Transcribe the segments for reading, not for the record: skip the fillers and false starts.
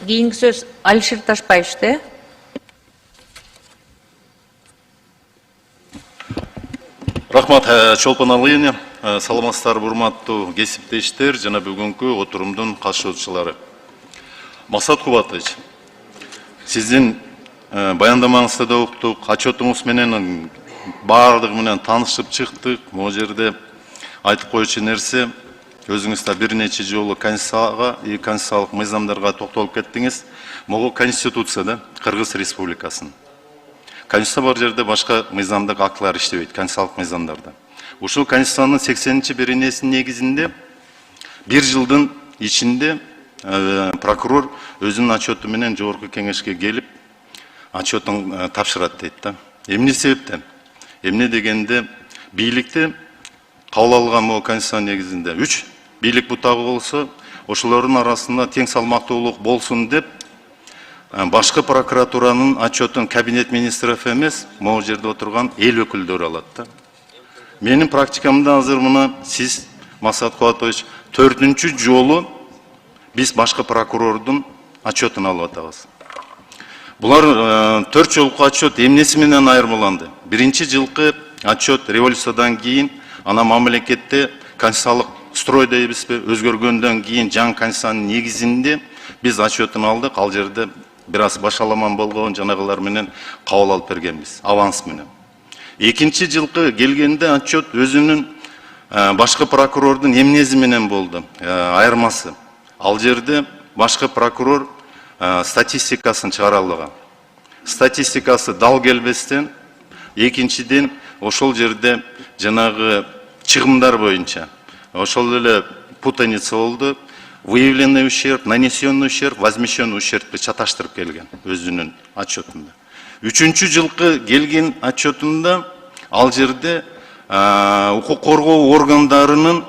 Кийинки сөз Алишер Ташбаевчте. Рахмат, Чолпан Алыйне, саламатсыздар урматтуу кесиптештер жана бүгүнкү отурумдун катышуучулары. Максат Кубатович, сиздин баяндамаңызда да уктук, отчетуңуз менен баардыгы менен таанышып чыктык. Могу жерде айтып коючу нерсе, өзүңүз да бир нече жолу конституцияга и конституциялык мыйзамдарга токтолуп кеттиңиз. Могу конституция да Кыргыз Республикасынын. Конституция бар жерде башка мыйзамдык актылар иштебейт, конституциялык мыйзамдарда. Ушул конституциянын 80-беренесинин негизинде бир жылдын ичинде прокурор өзүнүн отчету менен жогорку кеңешке келип, отчетун тапшырат дейт да. Эмне себептен? Эмне дегенде бийликти кабыл алган могу конституция негизинде 3 бийлик бутагы болсо, ошолордун арасында тең салмактуулук болсун деп башкы прокуратуранын отчетун кабинет министров эмес, могу жерде отурган эл өкүлдөрү алат да. Менин практикамда азыр мына сиз, Максат Кубатович, 4-чү жолу биз башкы прокурордун отчетун алып атабыз. Булар 4 жолку отчет эмнеси менен айырмаланды? Биринчи жылкы отчет революциядан кийин ана мамлекетте конституциялык строй дейбизби, өзгөргөндөн кийин жаңы конституциянын негизинде биз отчетун алдык. Ал жерде бир аз башаламан болгон жанагылар менен кабыл алып бергенбиз, аванс менен. Экинчи жылкы келгенде отчет өзүнүн башкы прокурордун эмнеси менен болду, айырмасы. Ал жерде башкы прокурор статистикасын чыгара алган. Статистикасы дал келбестен, экинчиден ошол жерде жанагы чыгымдар боюнча ошол эле путаница болду. Выявленный ущерб, нанесенный ущерб, возмещенный ущерб чаташтырып келген өзүнүн отчетунда. 3-чү жылкы келген отчетунда ал жерде укук коргоо органдарынын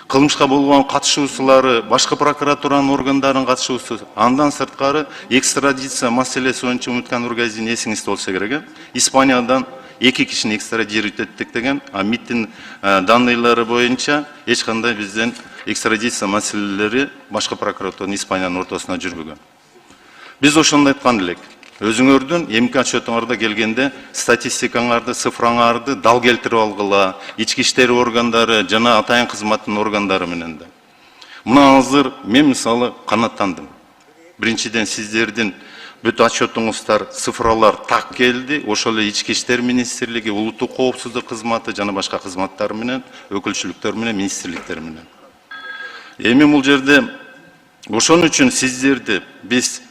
кылмышка болгон катышуучулары, башкы прокуратуранын органдарынын катышуучусу, андан сырткары экстрадиция маселеси боюнча Үмүткан Нургазин эсиңизде болсо керек, Испаниядан 2 кишини экстрадировать еттик деген, а МИДтин данныйлары боюнча эч кандай бизден экстрадиция маселелери башкы прокуратуранын Испаниянын ортосуна жүрбөгөн. Биз ошондо айткан элек. Өзүңөрдүн эмки отчетуңарда келгенде статистикаңарды, цифраңарды дал келтирип алгыла, ички иштер органдары жана атайын кызматтын органдары менен да. Мына азыр мен мисалы канаттандым. Биринчиден сиздердин бүт отчетуңуздар, цифралар так келди. Ошол эле ички иштер министрлиги, улуттук коопсуздук кызматы жана башка кызматтар менен, өкүлчүлүктөр менен, министрликтер менен. Эми бул жерде ошон үчүн сиздерди биз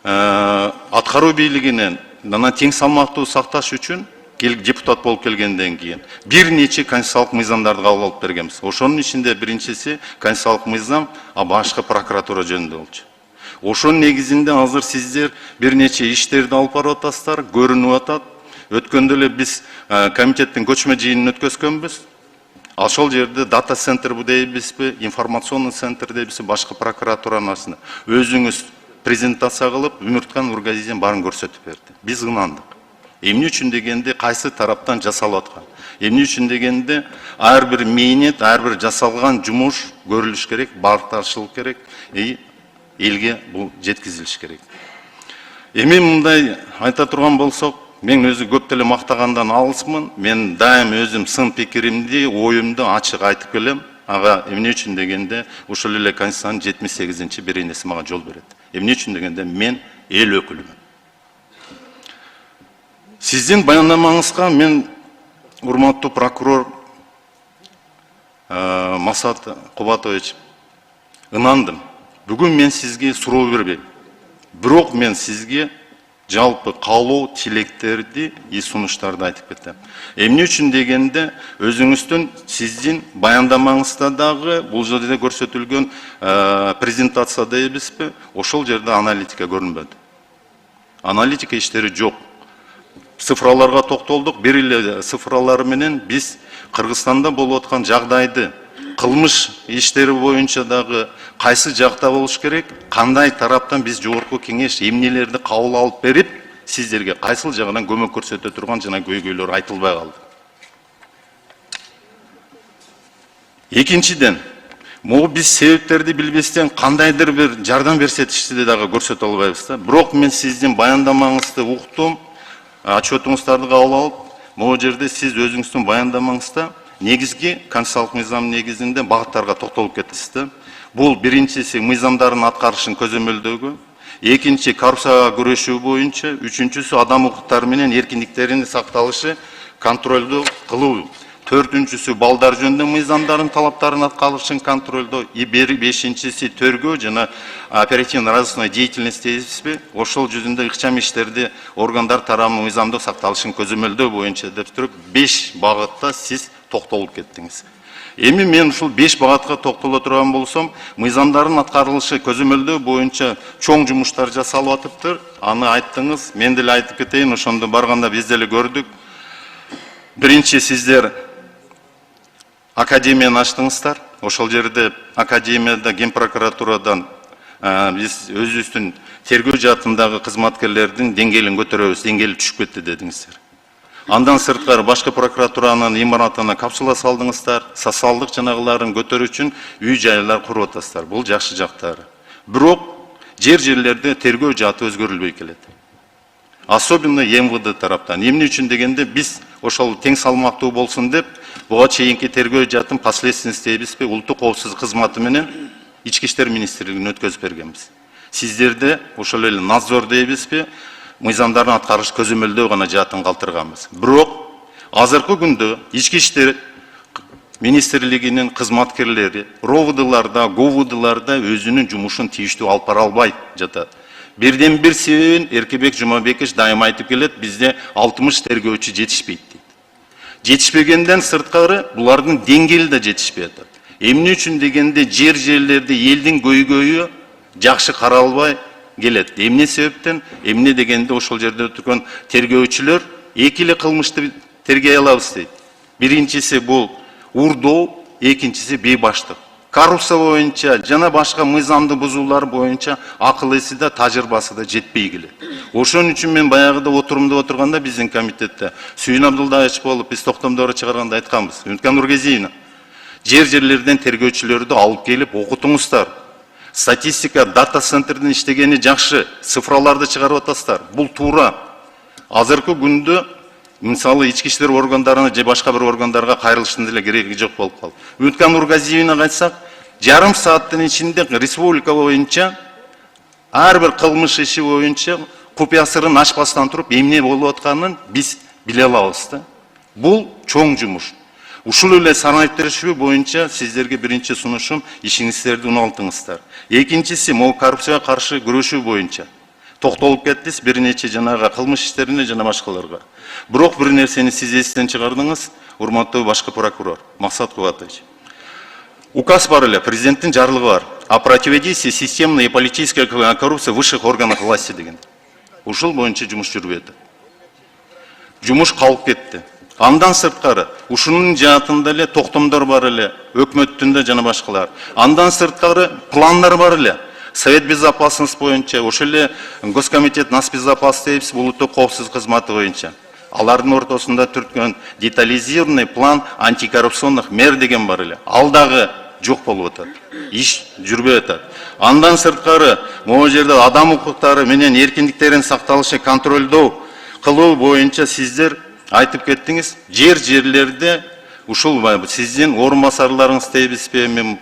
аткаруу бийлигинен мына тең салмактуу сакташ үчүн депутат болуп келгенден кийин бир нече конституциялык мыйзамдарды кабыл алып бергенбиз. Ошонун ичинде биринчиси конституциялык мыйзам башкы прокуратура жөнүндө болчу. Ошонун негизинде азыр сиздер бир нече иштерди алып барып атасыздар, көрүнүп атат. Өткөндө эле биз комитеттин көчмө жыйынын өткөзгөнбүз. Ошол жерде дата центр дейбизби, информационный центр дейбизби, башкы прокуратуранын арасында өзүңүз презентация кылып, Үмүткан Нургазин барын көрсөтүп берди. Биз ынандык. Эмне үчүн дегенде кайсы тараптан жасалып аткан. Эмне үчүн дегенде ар бир мээнет, ар бир жасалган жумуш көрүлүш керек, барташылык керек, элге бул жеткизилиш керек. Эми мындай айта турган болсок, мен өзү көп деле мактагандан алысмын. Мен дайым өзүм сын пикиримди, оюмду ачык айтып келем. Ага эмне үчүн дегенде ушул эле Конституциянын 78-беренеси мага жол берет. Эмне үчүн дегенде мен эл өкүлүмүн. Сиздин баяндамаңызга мен, урматтуу прокурор Максат Кубатович, ынандым. Бүгүн мен сизге суроо бербейм. Бирок мен сизге жалпы каалоо тилектерди и сунуштарды айтып кетем. Эмне үчүн дегенде өзүңүздүн сиздин баяндамаңызда дагы бул жерде көрсөтүлгөн презентация дейбизби, ошол жерде аналитика көрүнбөдү. Аналитика иштери жок. Цифраларга токтолдук, бир эле цифралар менен биз Кыргызстанда болуп аткан жагдайды, кылмыш иштери боюнча дагы кайсы жакта болуш керек, кандай тараптан биз жогорку кеңеш эмнелерди кабыл алып берип, сиздерге кайсыл жагынан көмөк көрсөтө турган жана көйгөйлөр айтылбай калды. Экинчиден, Могу биз себептерди билбестен кандайдыр бир жардам көрсөтүштү дагы көрсөтө албайбыз да. Бирок мен сиздин баяндамаңызды уктум, отчетуңуздарды кабыл алып, могу жерде сиз өзүңүздүн баяндамаңызда негизги конституциялык мыйзам негизинде багыттарга токтолуп кеттиңиз да. Бул биринчиси мыйзамдардын аткарышын көзөмөлдөгү, экинчи коррупцияга күрөшүү боюнча, үчүнчүсү адам укуктары менен эркиндиктеринин сакталышы контролдоо кылуу, төртүнчүсү балдар жөнүндө мыйзамдардын талаптарын аткарышын контролдоо, бешинчиси тергөө жана оперативно-розыскной деятельность дейбизби, ошол жүзүндө ыкчам иштерди органдар тарабынан мыйзамдык сакталышын көзөмөлдөө боюнча деп туруп 5 багытта сиз токтолуп кеттиңиз. Эми мен ушул 5 багатка токтоло турган болсом, мыйзамдардын аткарылышы көзөмөлдөө боюнча чоң жумуштар жасалып атыптыр. Аны айттыңыз, мен деле айтып кетейин, ошондо барганда биз деле көрдүк. Биринчи сиздер академияны ачтыңыздар. Ошол жерде академияда Ген прокуратурадан биз өзүбүздүн тергөө жаатындагы кызматкерлердин деңгээлин көтөрөбүз, деңгээли түшүп кетти дедиңиздер. Андан сырткары башкы прокуратуранын имаратына капсула салдыңыздар, социалдык жанагыларын көтөрүү үчүн үй-жайлар куруп атасыздар. Бул жакшы жактары. Бирок жерлерде тергөө жааты өзгөрүлбөй келет. Особенно МВД тараптан. Эмне үчүн дегенде биз ошол тең салмактуу болсун деп, буга чейинки тергөө жаатын последственность дейбизби, улуттук коопсуздук кызматы менен Ички иштер министрлигине өткөзүп бергенбиз. Сиздерде ошол эле надзор дейбизби, мыйзамдардын аткарыш көзөмөлдөө гана жаатын калтырганбыз. Бирок азыркы күндө Ички иштер министрлигинин кызматкерлери РОВДларда, ГУВДларда өзүнүн жумушун тийиштүү алып бара албай жатат. Бирден бир себебин Эркебек Жумабекович дайыма айтып келет, бизде 60 тергөөчү жетишпейт дейт. Жетишпегенден сырткары булардын деңгээли да жетишпей атат. Эмне үчүн дегенде жерлерде элдин көйгөйү жакшы каралбай келет. Эмне себептен? Эмне дегенде ошол жерде өткөн тергөөчүлөр эки эле кылмышты тергей алабыз дейт. Биринчиси бул урдоо, экинчиси бейбаштык. Коррупция боюнча жана башка мыйзамды бузуулар боюнча акыл эси да, тажрыйбасы да жетпей келет. Ошон үчүн мен баягыда отурумда отурганда биздин комитетте Сүйүн Абдулдаевич болуп биз токтомдору чыгарганда айтканбыз. Үмүткан Нургезиевна, жерлерден тергөөчүлөрдү алып келип окутуңуздар. Статистика дата центрдин иштегени жакшы, цифраларды чыгарып атасыздар. Бул туура. Азыркы күндө мисалы ички иштер органдарына же башка бир органдарга кайрылыштын деле кереги жок болуп калды. Үмүткан Нургазиевна айтсак, жарым сааттын ичинде республика боюнча ар бир кылмыш иши боюнча купуя сырын ачпастан туруп эмне болуп атканын биз биле алабыз да. Бул чоң жумуш. Ушул эле санариптештирүү боюнча сиздерге биринчи сунушум ишиңиздерди уналттыңыздар. Экинчиси могу коррупцияга каршы күрөшүү боюнча токтолуп кеттиз бир нече жанагы кылмыш иштерине жана башкаларга. Бирок бир нерсени сиз эстен чыгардыңыз, урматтуу башкы прокурор Максат Кубатович. Указ бар эле, президенттин жарлыгы бар. О противодействии системной и политической коррупции в высших органах власти деген. Ушул боюнча жумуш жүрбөй атат. Жумуш калып кетти. Андан сырткары, ушунун жаатында эле токтомдор бар эле, өкмөттүн да жана башкалар. Андан сырткары пландар бар эле. Совет безопасности боюнча, ошол эле Госкомитет насбезопасности дейбиз, улуттук коопсуздук кызматы боюнча. Алардын ортосунда түрткөн детализированный план антикоррупционных мер деген бар эле. Ал дагы жок болуп атат. Иш жүрбөй атат. Андан сырткары, могу жерде адам укуктары менен эркиндиктерин сакталышы контролдоо кылуу боюнча сиздер айтып кеттиңиз, жерлерде ушул сиздин орун басарларыңыз дейбизби, мен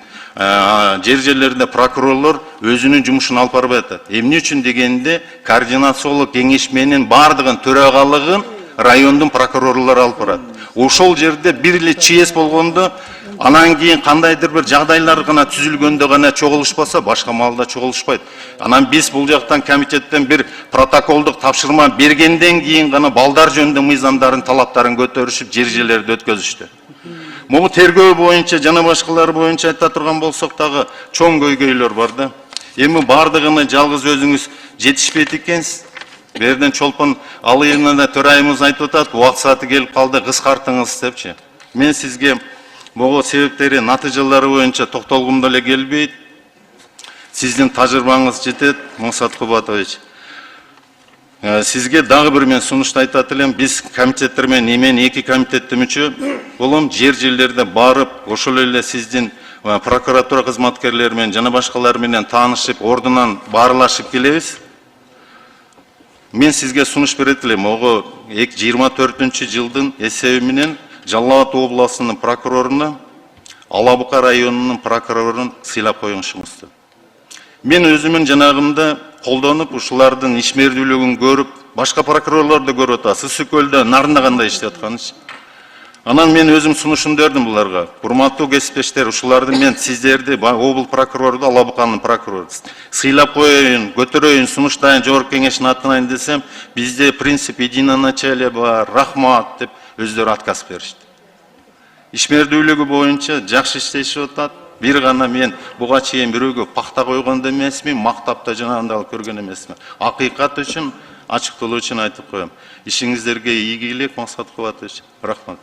жерлерде прокурорлор өзүнүн жумушун алып барбай атат. Эмне үчүн дегенде координациялык кеңеш менен бардыгын төрагалыгын райондун прокурорлору алып барат. Ошол жерде бир эле ЧС болгондо, анан кийин кандайдыр бир жагдайлар гана түзүлгөндө гана чогулушпаса, башка маалда чогулушпайт. Анан биз бул жактан комитеттен бир протоколдук тапшырма бергенден кийин гана балдар жөнүндө мыйзамдардын талаптарын көтөрүшүп, жерлерди өткөзүштү. Могу тергөө боюнча жана башкалар боюнча айта турган болсок дагы чоң көйгөйлөр бар да. Эми бардыгына жалгыз өзүңүз жетишпейт экенсиз. Берден Чолпон Алыевна да төрайымыз айтып атат, убакыт сааты келип калды, кыскартыңыз депчи. Мен сизге могу себептери, натыйжалары боюнча токтолгум деле келбейт. Сиздин тажрыйбаңыз жетет, Максат Кубатович. Сизге дагы бир мен сунушту айтат элем, биз комитеттер менен эки комитетте мүчө болом, жерлерде барып, ошол эле сиздин прокуратура кызматкерлери менен жана башкалар менен таанышып, ордунан баарлашып келебиз. Мен сизге сунуш берет элем. Ого 24-жылдын эсеби менен Жалал Абад областынын прокуроруна, Ала Бука районунун прокурорун сыйлап коюңушуңузду. Мен өзүмүн жанагымда колдонуп, ушулардын ишмердүүлүгүн көрүп, башка прокурорлорду көрүп атасыз, Сүкөлдө, Нарында кандай иштеп атканычы. Анан мен өзүм сунушун бердим буларга. Урматтуу кесиптештер, ушуларды мен сиздерди, обл прокурорду, Ала Буканын прокурору сыйлап коеюн, көтөрөйүн, сунуштайын, жогорку кеңештин атынан десем, бизде принцип единоначалие бар, рахмат деп өздөрү отказ беришти. Ишмердүүлүгү боюнча жакшы иштешип атат. Бир гана мен буга чейин бирөөгө пахта койгон да эмесмин, мактап да жанагындай көргөн эмесмин. Акыйкат үчүн, ачыктылык үчүн айтып коем. Ишиңиздерге ийгилик, Максат Кубатович. Рахмат.